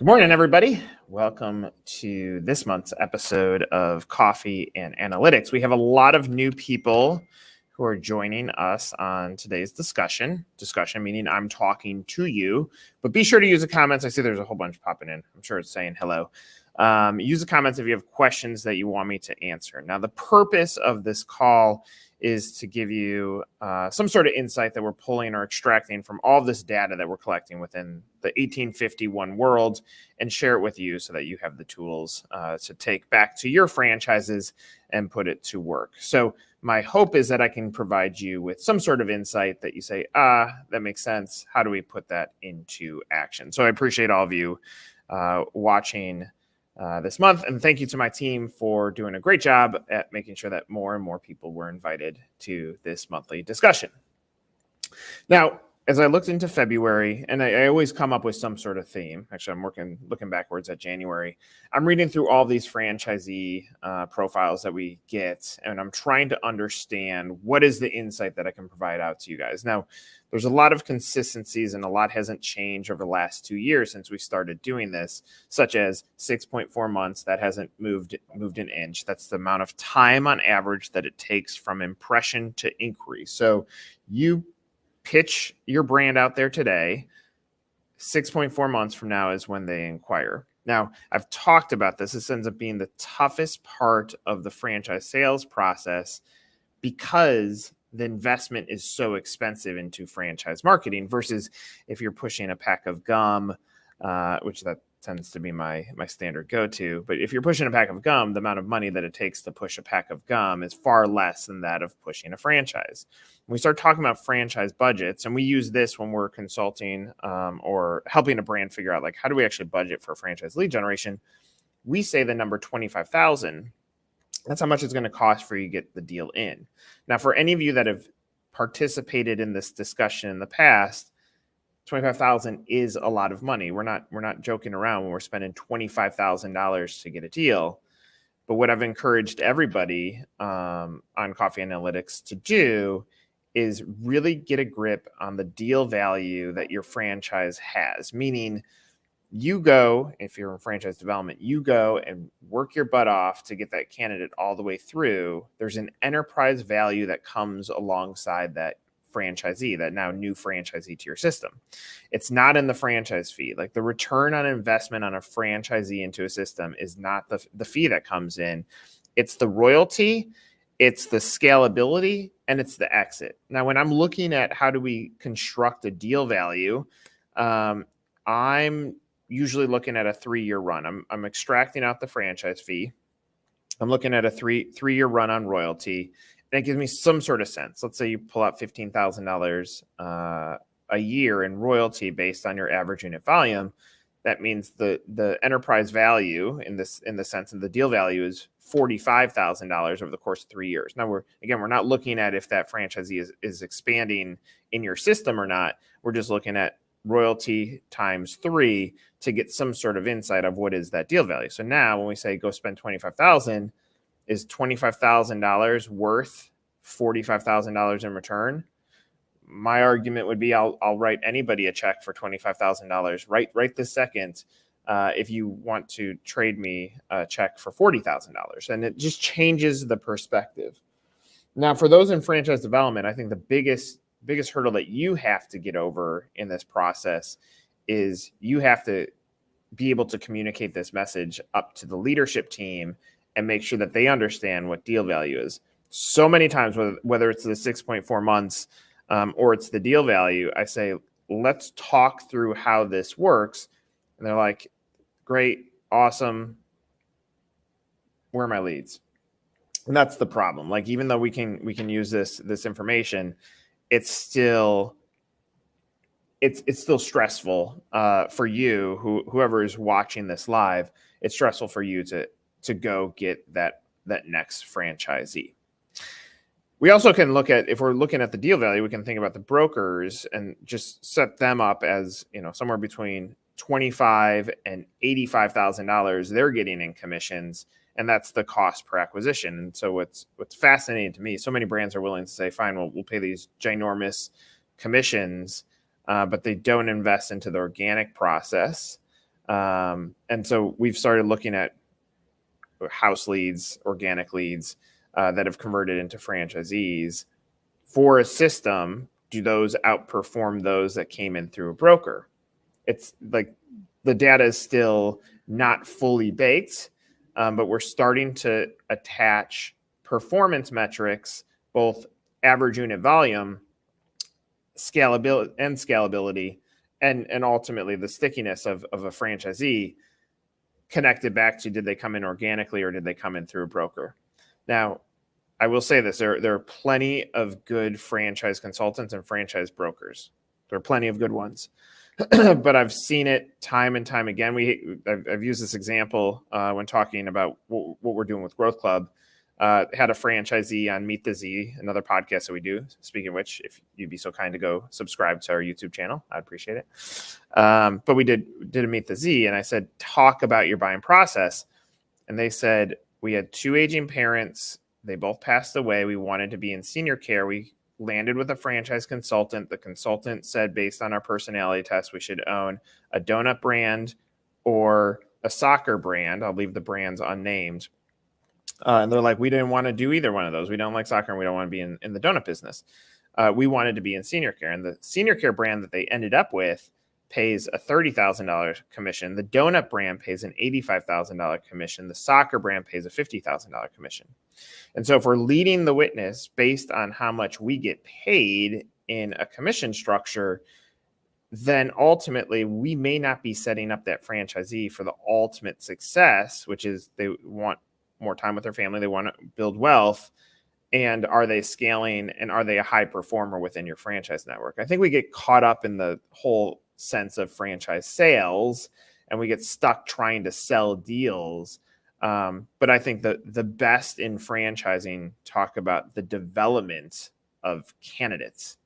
Good morning, everybody. Welcome to this month's episode of Coffee and Analytics. We have a lot of new people who are joining us on today's discussion. Discussion meaning I'm talking to you, but be sure to use the comments. I see there's a whole bunch popping in. I'm sure it's saying hello. Use the comments if you have questions that you want me to answer. Now, the purpose of this call is to give you some sort of insight that we're pulling or extracting from all this data that we're collecting within the 1851 world and share it with you so that you have the tools to take back to your franchises and put it to work. So my hope is that I can provide you with some sort of insight that you say, that makes sense. How do we put that into action? So I appreciate all of you watching this month. And thank you to my team for doing a great job at making sure that more and more people were invited to this monthly discussion. Now, as I looked into February, and I always come up with some sort of theme. Actually, I'm looking backwards at January. I'm reading through all these franchisee profiles that we get, and I'm trying to understand what is the insight that I can provide out to you guys. Now, there's a lot of consistencies and a lot hasn't changed over the last 2 years since we started doing this, such as 6.4 months. That hasn't moved an inch. That's the amount of time on average that it takes from impression to inquiry. So you pitch your brand out there today, 6.4 months from now is when they inquire. Now, I've talked about this. This ends up being the toughest part of the franchise sales process because the investment is so expensive into franchise marketing versus if you're pushing a pack of gum, which that tends to be my standard go-to. But if you're pushing a pack of gum, the amount of money that it takes to push a pack of gum is far less than that of pushing a franchise. When we start talking about franchise budgets, and we use this when we're consulting or helping a brand figure out, like, how do we actually budget for franchise lead generation? We say the number 25,000. That's how much it's going to cost for you to get the deal in. Now, for any of you that have participated in this discussion in the past, 25,000 is a lot of money. We're not joking around when we're spending $25,000 to get a deal. But what I've encouraged everybody on Coffee Analytics to do is really get a grip on the deal value that your franchise has. Meaning, you go, if you're in franchise development, you go and work your butt off to get that candidate all the way through. There's an enterprise value that comes alongside that franchisee, that now new franchisee to your system. It's not in the franchise fee. Like, the return on investment on a franchisee into a system is not the fee that comes in. It's the royalty, it's the scalability, and it's the exit. Now, when I'm looking at how do we construct a deal value, I'm usually looking at a 3-year run. I'm extracting out the franchise fee. I'm looking at a three-year run on royalty. That gives me some sort of sense. Let's say you pull out $15,000 a year in royalty based on your average unit volume. That means the enterprise value in the sense of the deal value is $45,000 over the course of 3 years. Now, we're not looking at if that franchisee is expanding in your system or not. We're just looking at royalty times 3 to get some sort of insight of what is that deal value. So now when we say go spend $25,000, is $25,000 worth $45,000 in return? My argument would be I'll write anybody a check for $25,000 right this second if you want to trade me a check for $40,000. And it just changes the perspective. Now, for those in franchise development, I think the biggest hurdle that you have to get over in this process is you have to be able to communicate this message up to the leadership team and make sure that they understand what deal value is. So many times, whether it's the 6.4 months or it's the deal value, I say, let's talk through how this works. And they're like, great, awesome. Where are my leads? And that's the problem. Like, even though we can use this information, it's still stressful for you, whoever is watching this live. It's stressful for you to go get that next franchisee. We also can look at, if we're looking at the deal value, we can think about the brokers and just set them up as, somewhere between $25,000 and $85,000 they're getting in commissions, and that's the cost per acquisition. And so what's fascinating to me, so many brands are willing to say, fine, we'll pay these ginormous commissions, but they don't invest into the organic process. And so we've started looking at house leads, organic leads that have converted into franchisees. For a system, do those outperform those that came in through a broker? It's like the data is still not fully baked, but we're starting to attach performance metrics, both average unit volume, scalability, and ultimately the stickiness of a franchisee connected back to, did they come in organically or did they come in through a broker? Now, I will say this, there are plenty of good franchise consultants and franchise brokers. There are plenty of good ones. But I've seen it time and time again. I've used this example when talking about what we're doing with Growth Club. Had a franchisee on Meet the Z, another podcast that we do. Speaking of which, if you'd be so kind to go subscribe to our YouTube channel, I'd appreciate it. But we did a Meet the Z, and I said, talk about your buying process. And they said, we had 2 aging parents. They both passed away. We wanted to be in senior care. We landed with a franchise consultant. The consultant said, based on our personality test, we should own a donut brand or a soccer brand. I'll leave the brands unnamed. And they're like, we didn't want to do either one of those. We don't like soccer and we don't want to be in the donut business. We wanted to be in senior care. And the senior care brand that they ended up with pays a $30,000 commission. The donut brand pays an $85,000 commission. The soccer brand pays a $50,000 commission. And so if we're leading the witness based on how much we get paid in a commission structure, then ultimately we may not be setting up that franchisee for the ultimate success, which is they want more time with their family. They want to build wealth. And are they scaling, and are they a high performer within your franchise network? I think we get caught up in the whole sense of franchise sales, and we get stuck trying to sell deals. But I think that the best in franchising talk about the development of candidates.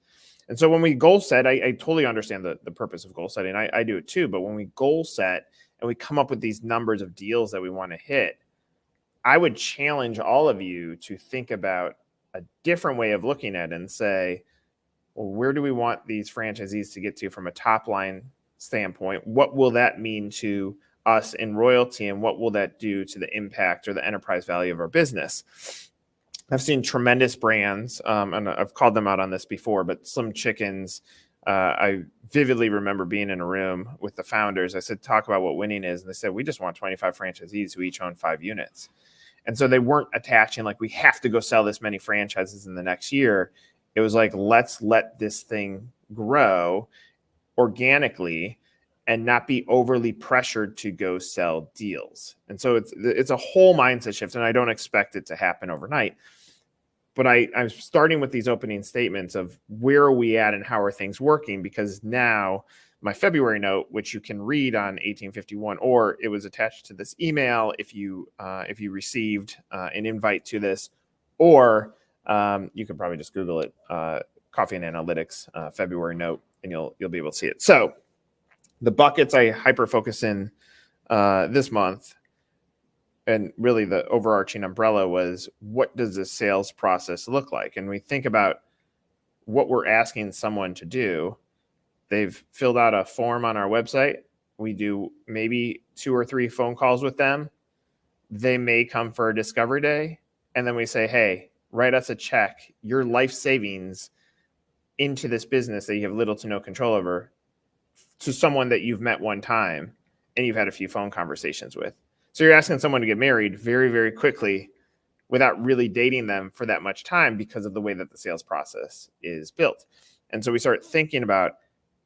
And so when we goal set, I totally understand the purpose of goal setting. I do it too. But when we goal set and we come up with these numbers of deals that we want to hit, I would challenge all of you to think about a different way of looking at it and say, well, where do we want these franchisees to get to from a top line standpoint? What will that mean to us in royalty, and what will that do to the impact or the enterprise value of our business? I've seen tremendous brands, and I've called them out on this before, but Slim Chickens, I vividly remember being in a room with the founders. I said, talk about what winning is. And they said, we just want 25 franchisees who each own 5 units. And so they weren't attaching like, we have to go sell this many franchises in the next year. It was like, let's let this thing grow organically and not be overly pressured to go sell deals. And so it's a whole mindset shift, and I don't expect it to happen overnight. But I'm starting with these opening statements of where are we at and how are things working, because now my February note, which you can read on 1851, or it was attached to this email if you received an invite to this, or you could probably just Google it, Coffee and Analytics February note, and you'll be able to see it. So the buckets I hyper focus in this month, and really the overarching umbrella, was what does the sales process look like? And we think about what we're asking someone to do. They've filled out a form on our website. We do maybe 2 or 3 phone calls with them. They may come for a discovery day. And then we say, hey, write us a check, your life savings into this business that you have little to no control over, to someone that you've met one time and you've had a few phone conversations with. So you're asking someone to get married very, very quickly without really dating them for that much time because of the way that the sales process is built. And so we start thinking about,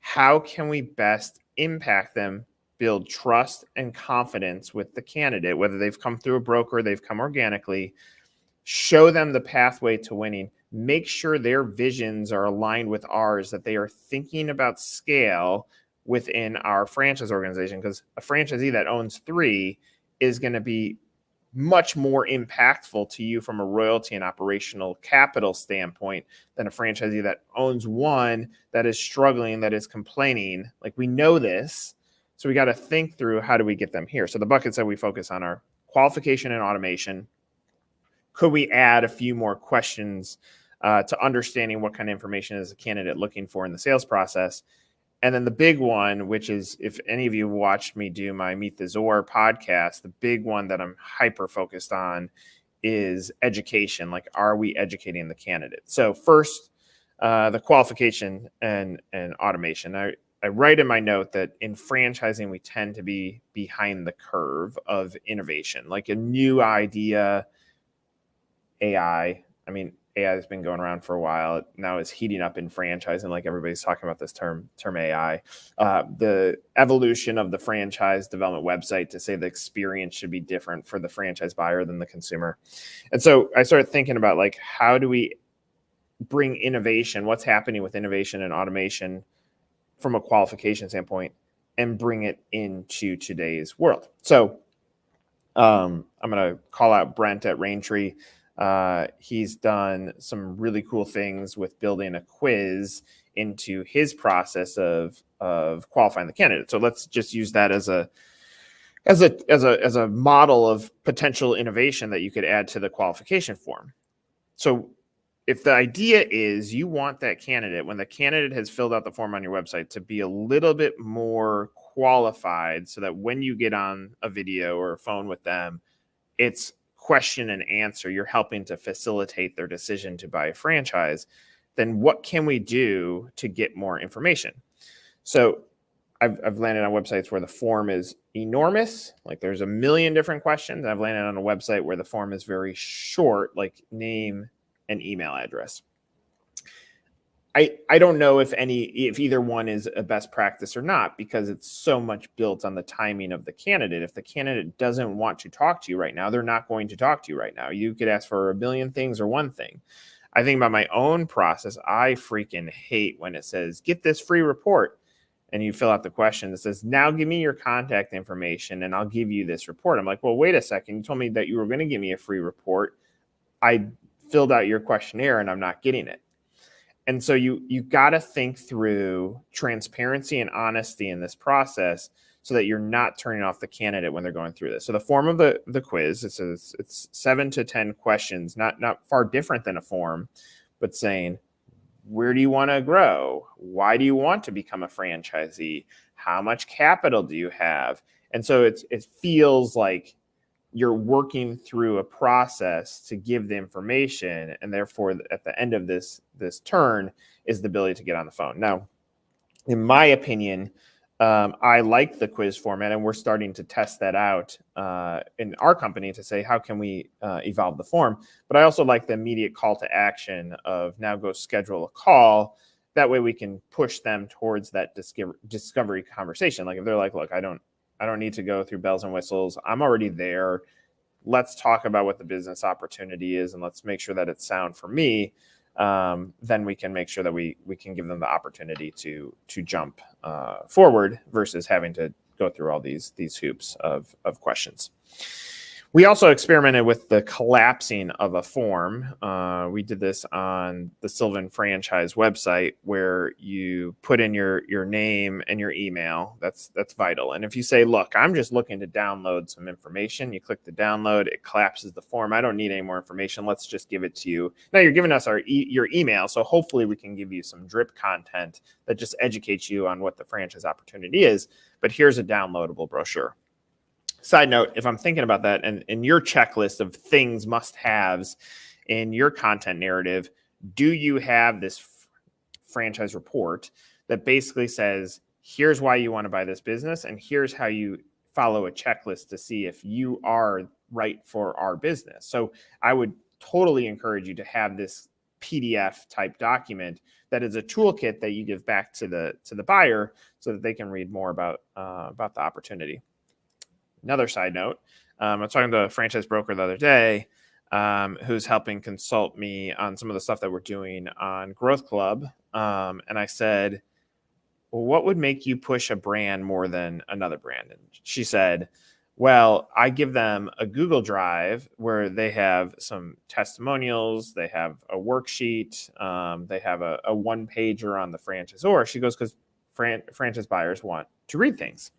how can we best impact them, build trust and confidence with the candidate, whether they've come through a broker, they've come organically, show them the pathway to winning, make sure their visions are aligned with ours, that they are thinking about scale within our franchise organization, because a franchisee that owns 3 is going to be much more impactful to you from a royalty and operational capital standpoint than a franchisee that owns 1 that is struggling, that is complaining. Like, we know this, so we got to think through, how do we get them here? So the buckets that we focus on are qualification and automation. Could we add a few more questions to understanding what kind of information is a candidate looking for in the sales process? And then the big one, which is, if any of you watched me do my Meet the Zor podcast, the big one that I'm hyper focused on is education. Like, are we educating the candidate? So first, the qualification and automation. I write in my note that in franchising, we tend to be behind the curve of innovation, like a new idea, AI. I mean, AI has been going around for a while. Now it's heating up in franchising, like everybody's talking about this term AI. The evolution of the franchise development website to say the experience should be different for the franchise buyer than the consumer. And so I started thinking about, like, how do we bring innovation, what's happening with innovation and automation from a qualification standpoint, and bring it into today's world. So I'm going to call out Brent at Raintree. He's done some really cool things with building a quiz into his process of qualifying the candidate. So let's just use that as a model of potential innovation that you could add to the qualification form. So if the idea is you want that candidate, when the candidate has filled out the form on your website, to be a little bit more qualified, so that when you get on a video or a phone with them, it's question and answer, you're helping to facilitate their decision to buy a franchise, then what can we do to get more information? So I've landed on websites where the form is enormous, like there's a million different questions. I've landed on a website where the form is very short, like name and email address. I don't know if either one is a best practice or not, because it's so much built on the timing of the candidate. If the candidate doesn't want to talk to you right now, they're not going to talk to you right now. You could ask for a billion things or one thing. I think about my own process. I freaking hate when it says, get this free report. And you fill out the question that says, now give me your contact information and I'll give you this report. I'm like, well, wait a second. You told me that you were going to give me a free report. I filled out your questionnaire and I'm not getting it. And so you got to think through transparency and honesty in this process, so that you're not turning off the candidate when they're going through this. So the form of the quiz, it's 7 to 10 questions, not far different than a form, but saying, where do you want to grow? Why do you want to become a franchisee? How much capital do you have? And so it feels like you're working through a process to give the information, and therefore at the end of this turn is the ability to get on the phone. Now, in my opinion, I like the quiz format, and we're starting to test that out in our company to say, how can we evolve the form? But I also like the immediate call to action of, now go schedule a call. That way we can push them towards that discovery conversation. Like if they're like, look, I don't need to go through bells and whistles. I'm already there. Let's talk about what the business opportunity is, and let's make sure that it's sound for me. Then we can make sure that we can give them the opportunity to jump forward, versus having to go through all these hoops of questions. We also experimented with the collapsing of a form. We did this on the Sylvan franchise website, where you put in your name and your email. That's vital. And if you say, look, I'm just looking to download some information, you click the download, it collapses the form. I don't need any more information. Let's just give it to you. Now you're giving us your email. So hopefully we can give you some drip content that just educates you on what the franchise opportunity is. But here's a downloadable brochure. Side note, if I'm thinking about that, and in your checklist of things must-haves in your content narrative, do you have this franchise report that basically says, here's why you want to buy this business, and here's how you follow a checklist to see if you are right for our business? So I would totally encourage you to have this PDF type document that is a toolkit that you give back to the buyer, so that they can read more about the opportunity. Another side note, I was talking to a franchise broker the other day who's helping consult me on some of the stuff that we're doing on Growth Club. And I said, well, what would make you push a brand more than another brand? And she said, well, I give them a Google Drive where they have some testimonials, they have a worksheet, they have a one-pager on the franchisor. She goes, because franchise buyers want to read things,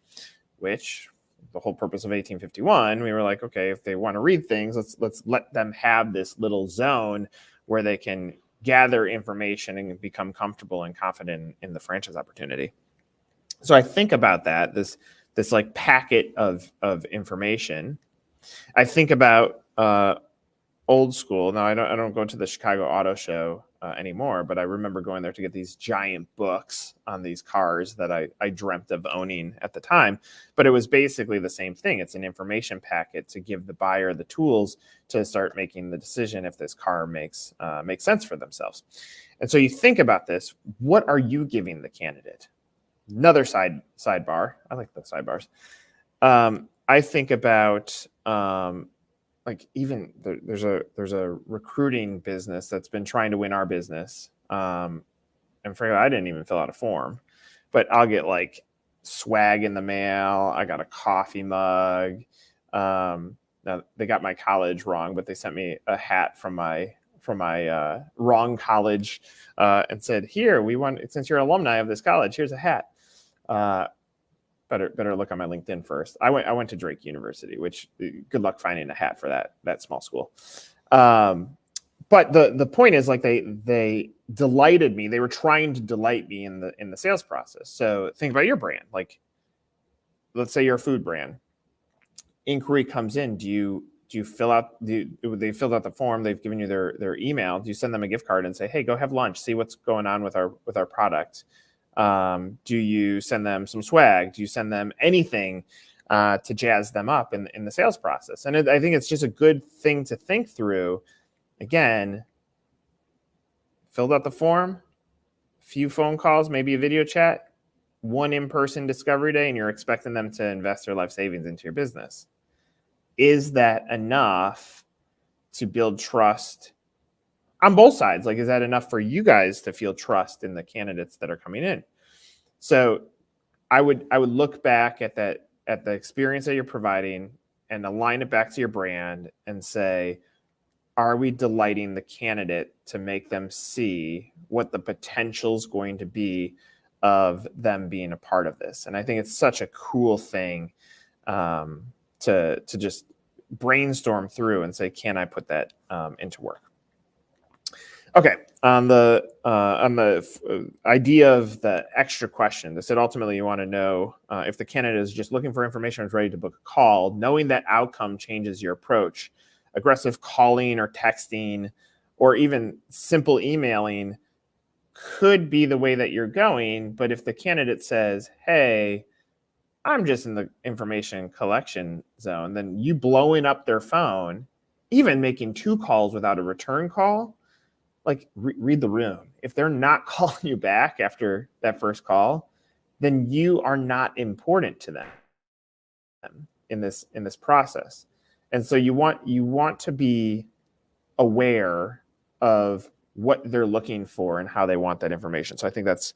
which the whole purpose of 1851, we were like, okay, if they want to read things, let's let them have this little zone where they can gather information and become comfortable and confident in the franchise opportunity. So I think about that, this like packet of information. I think about old school. Now I don't go to the Chicago Auto Show anymore, but I remember going there to get these giant books on these cars that I dreamt of owning at the time. But it was basically the same thing. It's an information packet to give the buyer the tools to start making the decision if this car makes sense for themselves. And so you think about this. What are you giving the candidate? Another sidebar. I like the sidebars. I think about like even there's a recruiting business that's been trying to win our business. And frankly, I didn't even fill out a form, but I'll get like swag in the mail. I got a coffee mug. Now they got my college wrong, but they sent me a hat from my wrong college and said, "Here, we want, since you're an alumni of this college, here's a hat." Better look on my LinkedIn first. I went to Drake University, which good luck finding a hat for that small school. But the point is, like, they delighted me. They were trying to delight me in the sales process. So think about your brand. Like, let's say you're a food brand. Inquiry comes in. Do you fill out? They filled out the form. They've given you their email. Do you send them a gift card and say, "Hey, go have lunch. See what's going on with our product"? Do you send them some swag? Do you send them anything to jazz them up in the sales process? And I think it's just a good thing to think through. Again, filled out the form, few phone calls, maybe a video chat, one in-person discovery day, and you're expecting them to invest their life savings into your business. Is that enough to build trust on both sides? Like, is that enough for you guys to feel trust in the candidates that are coming in? So I would look back at the experience that you're providing and align it back to your brand and say, are we delighting the candidate to make them see what the potential is going to be of them being a part of this? And I think it's such a cool thing to just brainstorm through and say, can I put that into work? Okay, on the idea of the extra question, they said ultimately you want to know if the candidate is just looking for information or is ready to book a call. Knowing that outcome changes your approach. Aggressive calling or texting or even simple emailing could be the way that you're going. But if the candidate says, "Hey, I'm just in the information collection zone," then you blowing up their phone, even making 2 calls without a return call, like read the room. If they're not calling you back after that first call, then you are not important to them in this process. And so you want to be aware of what they're looking for and how they want that information. So I think that's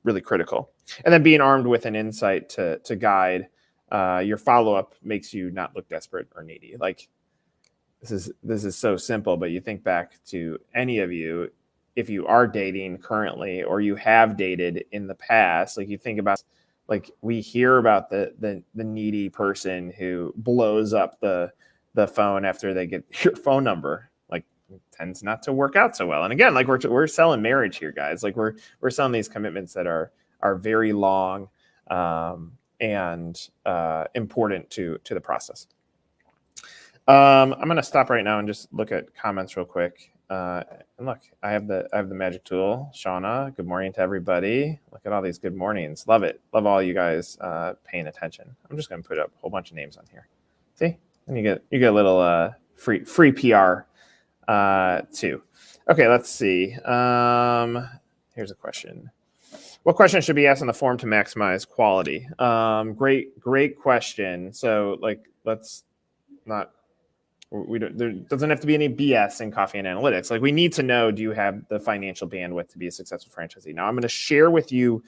really critical. And then being armed with an insight to guide your follow-up makes you not look desperate or needy. Like, this is so simple, but you think back to any of you, if you are dating currently or you have dated in the past, like you think about, like we hear about the needy person who blows up the phone after they get your phone number. Like, it tends not to work out so well. And again, like we're selling marriage here, guys. Like we're selling these commitments that are very long and important to the process. I'm going to stop right now and just look at comments real quick. And look, I have the magic tool. Shauna, good morning to everybody. Look at all these good mornings. Love it. Love all you guys paying attention. I'm just going to put up a whole bunch of names on here. See? And you get a little free PR too. Okay, let's see. Here's a question. What question should be asked on the form to maximize quality? Great question. So like, let's not. There doesn't have to be any BS in coffee and analytics. Like, we need to know, do you have the financial bandwidth to be a successful franchisee? Now, I'm going to share with you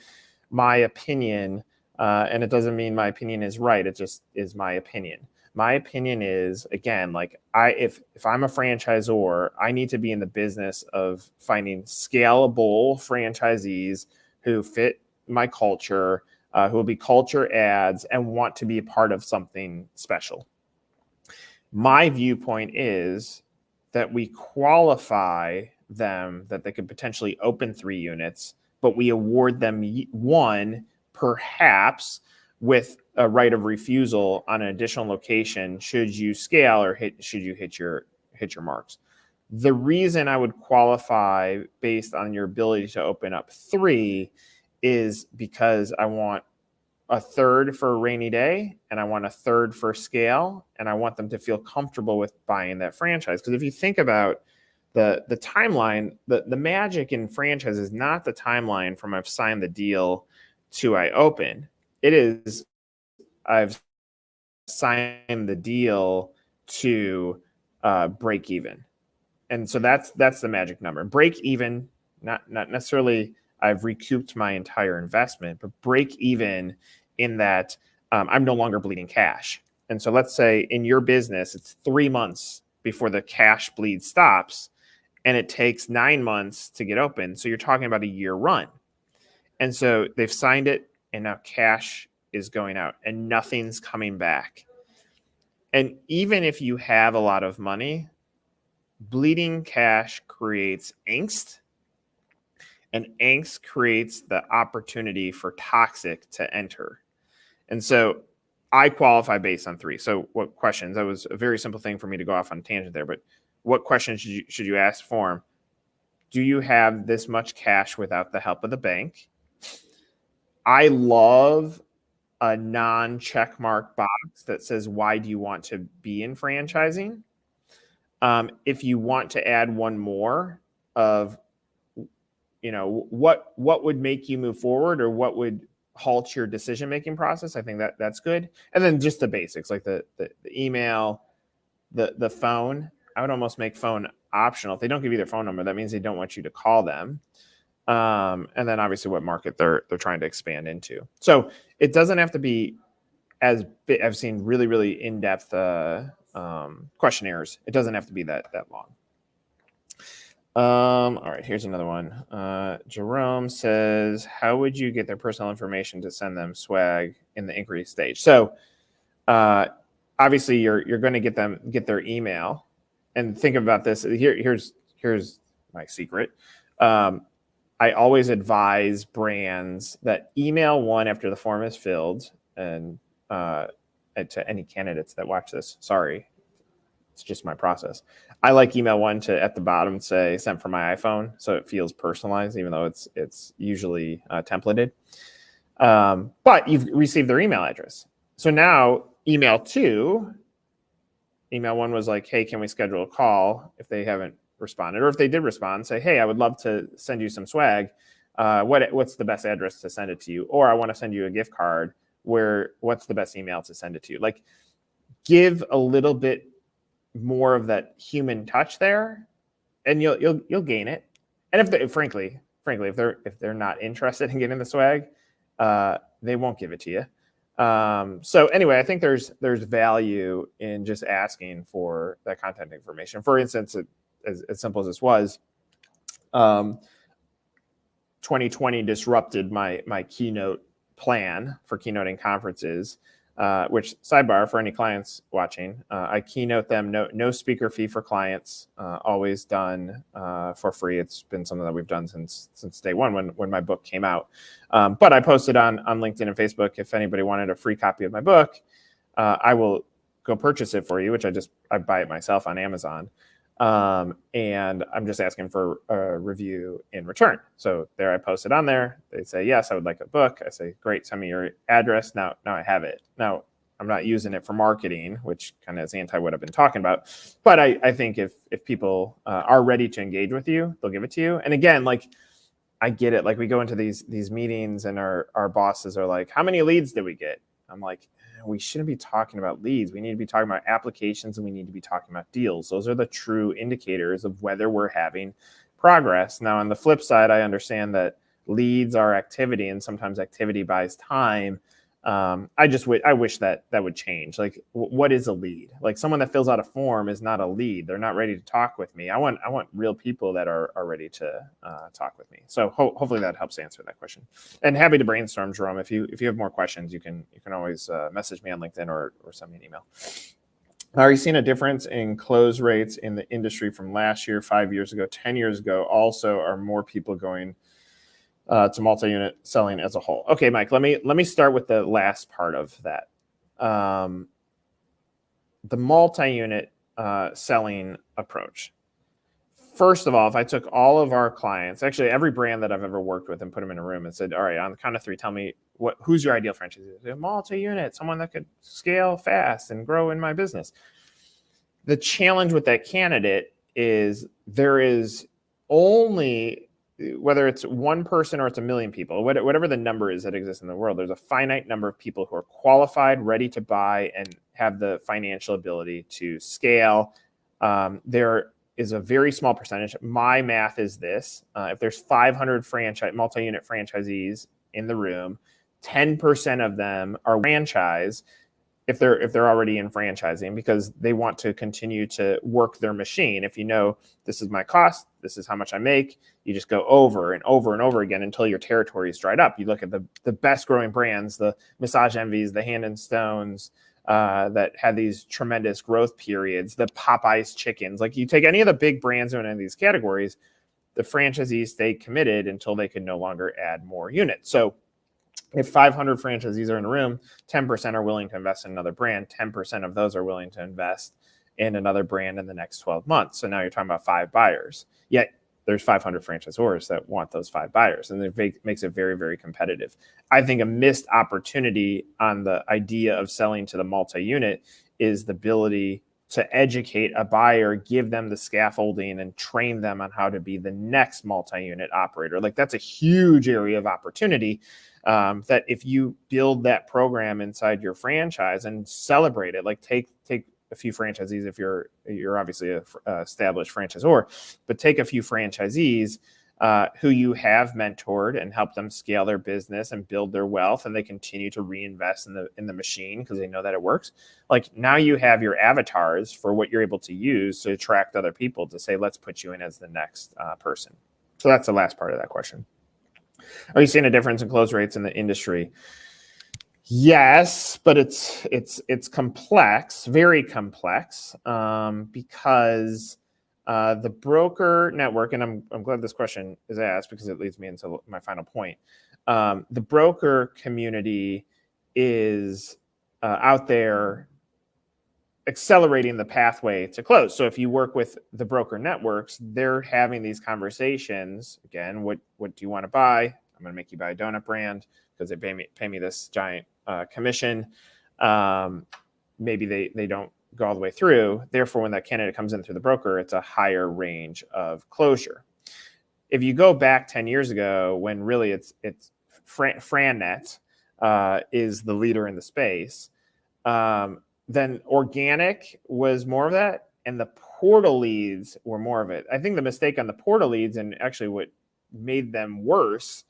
my opinion, and it doesn't mean my opinion is right. It just is my opinion. My opinion is, again, like if I'm a franchisor, I need to be in the business of finding scalable franchisees who fit my culture, who will be culture adds and want to be a part of something special. My viewpoint is that we qualify them that they could potentially open 3 units but we award them one, perhaps with a right of refusal on an additional location should you scale or should you hit your marks. The reason I would qualify based on your ability to open up 3 is because I want a third for a rainy day and I want a third for scale, and I want them to feel comfortable with buying that franchise. Because if you think about the timeline, the magic in franchise is not the timeline from I've signed the deal to I open. It is I've signed the deal to break even. And so that's the magic number. Break even, not necessarily I've recouped my entire investment, but break even in that I'm no longer bleeding cash. And so let's say in your business, it's 3 months before the cash bleed stops, and it takes 9 months to get open. So you're talking about a year run. And so they've signed it, and now cash is going out and nothing's coming back. And even if you have a lot of money, bleeding cash creates angst, and angst creates the opportunity for toxic to enter. And so I qualify based on 3. So what questions? That was a very simple thing for me to go off on a tangent there, but what questions should you ask for them? Do you have this much cash without the help of the bank? I love a non-check mark box that says, why do you want to be in franchising? If you want to add one more of, what would make you move forward, or what would halt your decision-making process, I think that's good. And then just the basics, like the email, the phone. I would almost make phone optional. If they don't give you their phone number, that means they don't want you to call them. And then obviously what market they're trying to expand into. So it doesn't have to be as big. I've seen really, really in-depth questionnaires. It doesn't have to be that long. All right, here's another one. Jerome says, how would you get their personal information to send them swag in the inquiry stage? So obviously you're going to get their email, and think about this. Here's my secret. I always advise brands that email one after the form is filled, and to any candidates that watch this, sorry, it's just my process. I like email one to at the bottom say sent from my iPhone, so it feels personalized, even though it's usually templated. But you've received their email address. So now email one was like, hey, can we schedule a call? If they haven't responded, or if they did respond, say, hey, I would love to send you some swag. What's the best address to send it to you? Or I want to send you a gift card. What's the best email to send it to you? Like, give a little bit more of that human touch there, and you'll gain it. And if frankly, if they're not interested in getting the swag, they won't give it to you. So anyway, I think there's value in just asking for that content information. For instance, as simple as this was, 2020 disrupted my keynote plan for keynoting conferences, which, sidebar for any clients watching, I keynote them, no speaker fee for clients, always done for free. It's been something that we've done since day one when my book came out. But I posted on LinkedIn and Facebook, if anybody wanted a free copy of my book, I will go purchase it for you, which I buy it myself on Amazon. And I'm just asking for a review in return. So there I posted on there. They say, yes, I would like a book. I say, great, send me your address. Now I have it. Now I'm not using it for marketing, which kind of is anti what I've been talking about. But I think if people are ready to engage with you, they'll give it to you. And again, like, I get it. Like, we go into these meetings and our bosses are like, how many leads did we get? I'm like, we shouldn't be talking about leads. We need to be talking about applications, and we need to be talking about deals. Those are the true indicators of whether we're having progress. Now, on the flip side, I understand that leads are activity, and sometimes activity buys time. I wish that would change. Like, what is a lead? Like, someone that fills out a form is not a lead. They're not ready to talk with me. I want real people that are ready to talk with me. So hopefully that helps answer that question. And happy to brainstorm, Jerome. If you have more questions, you can always message me on LinkedIn or send me an email. Are you seeing a difference in close rates in the industry from last year, 5 years ago, 10 years ago? Also, are more people going to multi-unit selling as a whole. Okay, Mike, let me start with the last part of that. The multi-unit selling approach. First of all, if I took all of our clients, actually every brand that I've ever worked with, and put them in a room and said, all right, on the count of three, tell me who's your ideal franchisee? A multi-unit, someone that could scale fast and grow in my business. The challenge with that candidate is there is only, whether it's one person or it's a million people, whatever the number is that exists in the world, there's a finite number of people who are qualified, ready to buy, and have the financial ability to scale. There is a very small percentage. My math is this: if there's 500 multi-unit franchisees in the room, 10% of them are franchise if they're already in franchising, because they want to continue to work their machine. If you know this is my cost, this is how much I make, you just go over and over and over again until your territory is dried up. You look at the best growing brands, the Massage Envies, the Hand and Stones, that had these tremendous growth periods, the Popeyes chickens. Like, you take any of the big brands in any of these categories, the franchisees stay committed until they can no longer add more units. So if 500 franchisees are in a room, 10% are willing to invest in another brand. 10% of those are willing to invest in another brand in the next 12 months. So now you're talking about 5 buyers. Yet there's 500 franchisors that want those 5 buyers, and it makes it very, very competitive. I think a missed opportunity on the idea of selling to the multi-unit is the ability to educate a buyer, give them the scaffolding, and train them on how to be the next multi-unit operator. Like, that's a huge area of opportunity. That if you build that program inside your franchise and celebrate it, like take a few franchisees, if you're obviously a established franchisor, but take a few franchisees who you have mentored and help them scale their business and build their wealth, and they continue to reinvest in the machine because they know that it works. Like, now you have your avatars for what you're able to use to attract other people to say, let's put you in as the next person. So that's the last part of that question. Are you seeing a difference in close rates in the industry? Yes, but it's complex, very complex, because the broker network, and I'm glad this question is asked because it leads me into my final point. The broker community is out there accelerating the pathway to close. So if you work with the broker networks, they're having these conversations. Again, what do you want to buy? I'm going to make you buy a donut brand because they pay me this giant commission. Maybe they don't go all the way through. Therefore, when that candidate comes in through the broker, it's a higher range of closure. If you go back 10 years ago, when really it's FranNet is the leader in the space, then organic was more of that, and the portal leads were more of it. I think the mistake on the portal leads, and actually what made them worse,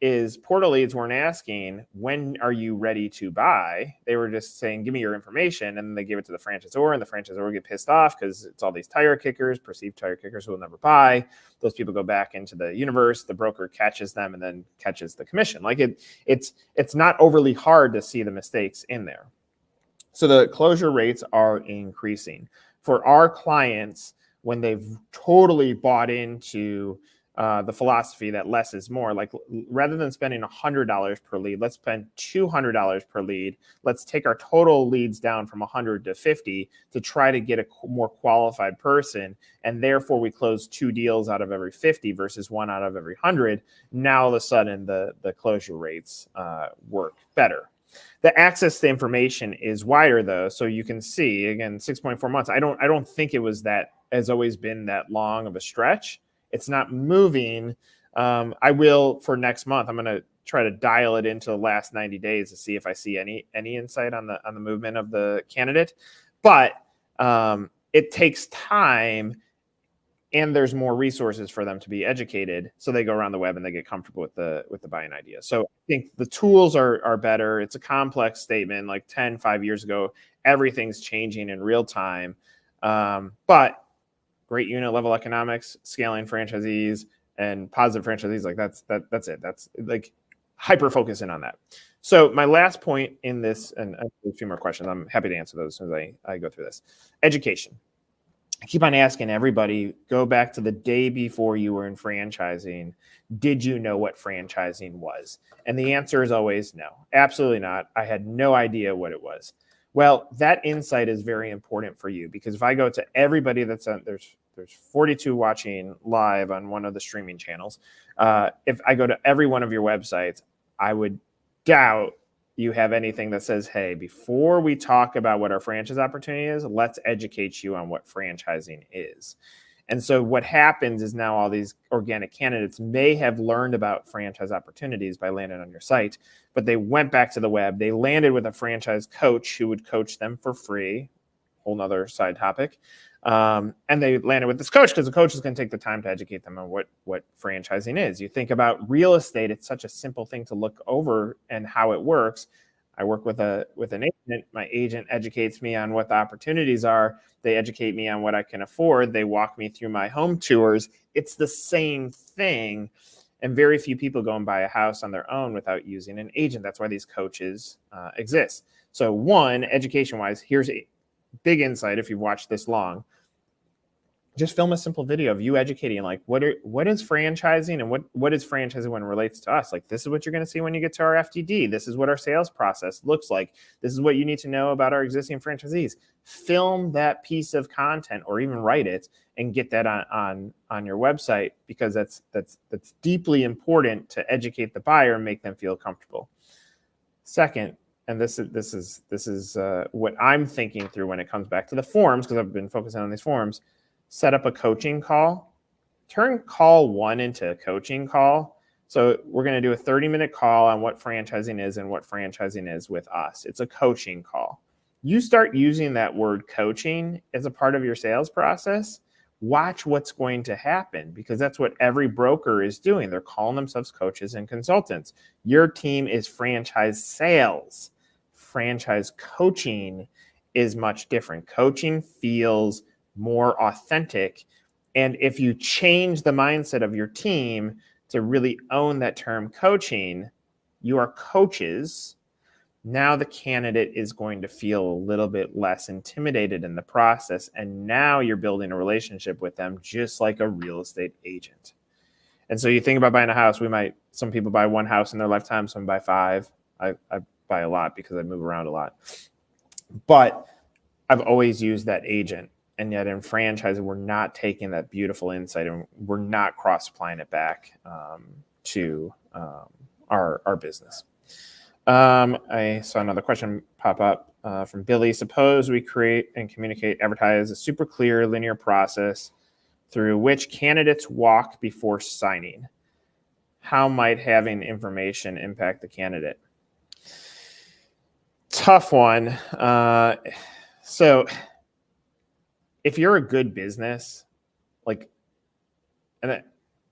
is portal leads weren't asking, when are you ready to buy? They were just saying, give me your information. And then they give it to the franchisor, and the franchisor would get pissed off because it's all these tire kickers, perceived tire kickers who will never buy. Those people go back into the universe. The broker catches them and then catches the commission. Like, it's not overly hard to see the mistakes in there. So the closure rates are increasing. For our clients, when they've totally bought into the philosophy that less is more, like, rather than spending $100 per lead, let's spend $200 per lead. Let's take our total leads down from 100 to 50 to try to get a more qualified person. And therefore we close 2 deals out of every 50 versus 1 out of every 100. Now all of a sudden the closure rates work better. The access to information is wider, though, so you can see, again, 6.4 months. I don't think it was that has always been that long of a stretch. It's not moving. I will, for next month, I'm going to try to dial it into the last 90 days to see if I see any insight on the movement of the candidate. But it takes time, and there's more resources for them to be educated. So they go around the web and they get comfortable with the buying idea. So I think the tools are better. It's a complex statement. Like 5 years ago, everything's changing in real time. But great unit level economics, scaling franchisees, and positive franchisees, like that's it. That's like hyper focusing on that. So my last point in this, and I have a few more questions. I'm happy to answer those as I go through this. Education. I keep on asking everybody, go back to the day before you were in franchising. Did you know what franchising was? And the answer is always no, absolutely not. I had no idea what it was. Well, that insight is very important for you, because if I go to everybody that's on, there's 42 watching live on one of the streaming channels. If I go to every one of your websites, I would doubt you have anything that says, hey, before we talk about what our franchise opportunity is, let's educate you on what franchising is. And so what happens is now all these organic candidates may have learned about franchise opportunities by landing on your site, but they went back to the web. They landed with a franchise coach who would coach them for free, whole nother side topic. And they landed with this coach because the coach is going to take the time to educate them on what franchising is. You think about real estate, it's such a simple thing to look over and how it works. I work with an agent. My agent educates me on what the opportunities are. They educate me on what I can afford. They walk me through my home tours. It's the same thing. And very few people go and buy a house on their own without using an agent. That's why these coaches exist. So one, education-wise, here's a big insight if you've watched this long. Just film a simple video of you educating, like what is franchising and what is franchising when it relates to us. Like, this is what you're going to see when you get to our FTD. This is what our sales process looks like. This is what you need to know about our existing franchisees. Film that piece of content, or even write it and get that on your website, because that's deeply important to educate the buyer and make them feel comfortable. Second, and this is what I'm thinking through when it comes back to the forms, because I've been focusing on these forms. Set up a coaching call. Turn call one into a coaching call. So we're going to do a 30-minute call on what franchising is and what franchising is with us. It's a coaching call. You start using that word coaching as a part of your sales process. Watch what's going to happen, because that's what every broker is doing. They're calling themselves coaches and consultants. Your team is franchise sales. Franchise coaching is much different. Coaching feels more authentic. And if you change the mindset of your team to really own that term coaching, you are coaches. Now the candidate is going to feel a little bit less intimidated in the process. And now you're building a relationship with them, just like a real estate agent. And so you think about buying a house. Some people buy one house in their lifetime, some buy 5. I buy a lot because I move around a lot. But I've always used that agent. And yet in franchising, we're not taking that beautiful insight and we're not cross-applying it back to our business. I saw another question pop up from Billy. Suppose we create and communicate, advertise a super clear linear process through which candidates walk before signing. How might having information impact the candidate? Tough one. So if you're a good business, and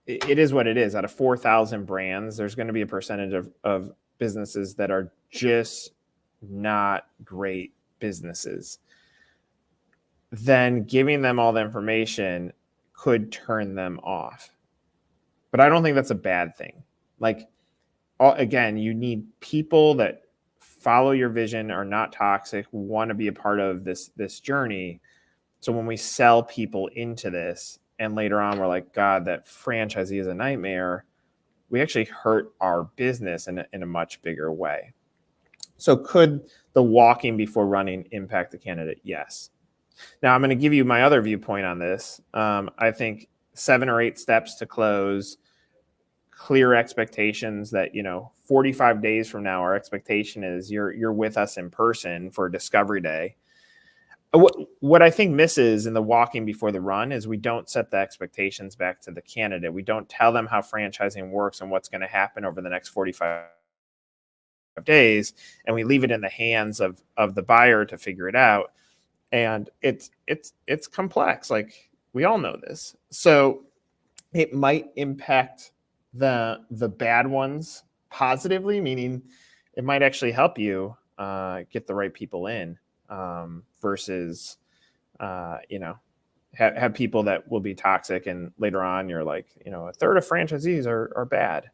it is what it is, out of 4,000 brands, there's going to be a percentage of businesses that are just not great businesses. Then giving them all the information could turn them off. But I don't think that's a bad thing. Again, you need people that follow your vision, are not toxic, want to be a part of this journey. So when we sell people into this and later on we're like, God, that franchisee is a nightmare, we actually hurt our business in a much bigger way. So could the walking before running impact the candidate? Yes. Now I'm going to give you my other viewpoint on this. I think 7 or 8 steps to close, clear expectations that, 45 days from now, our expectation is you're with us in person for Discovery Day. What I think misses in the walking before the run is we don't set the expectations back to the candidate. We don't tell them how franchising works and what's going to happen over the next 45 days, and we leave it in the hands of the buyer to figure it out. And it's complex. Like, we all know this. So it might impact the bad ones positively, meaning it might actually help you get the right people in. Versus, have people that will be toxic, and later on you're like, a third of franchisees are bad.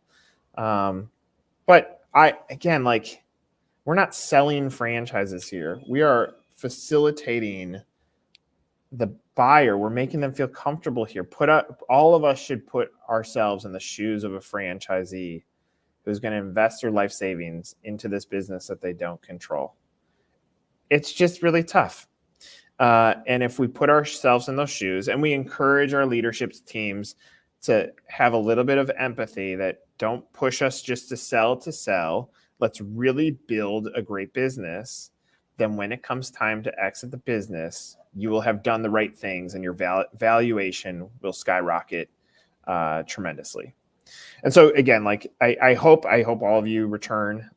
But we're not selling franchises here. We are facilitating the buyer, we're making them feel comfortable here. All of us should put ourselves in the shoes of a franchisee who's going to invest their life savings into this business that they don't control. It's just really tough. And if we put ourselves in those shoes and we encourage our leadership teams to have a little bit of empathy, that don't push us just to sell, let's really build a great business. Then when it comes time to exit the business, you will have done the right things and your valuation will skyrocket tremendously. And so again, like I hope all of you return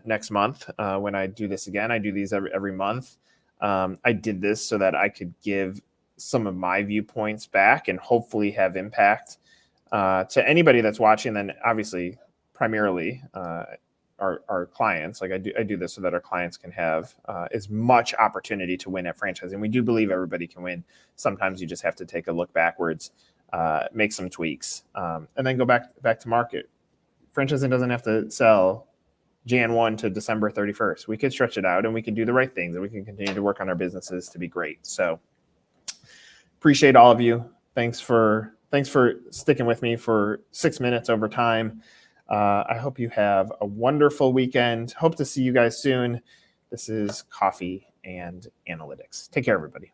next month when I do this again. I do these every month. I did this so that I could give some of my viewpoints back and hopefully have impact to anybody that's watching. Then obviously, primarily our clients. Like I do this so that our clients can have as much opportunity to win at franchising. We do believe everybody can win. Sometimes you just have to take a look backwards, make some tweaks, and then go back to market. Franchising doesn't have to sell Jan 1 to December 31st. We could stretch it out and we can do the right things and we can continue to work on our businesses to be great. So appreciate all of you. Thanks for sticking with me for 6 minutes over time. I hope you have a wonderful weekend. Hope to see you guys soon. This is Coffee and Analytics. Take care, everybody.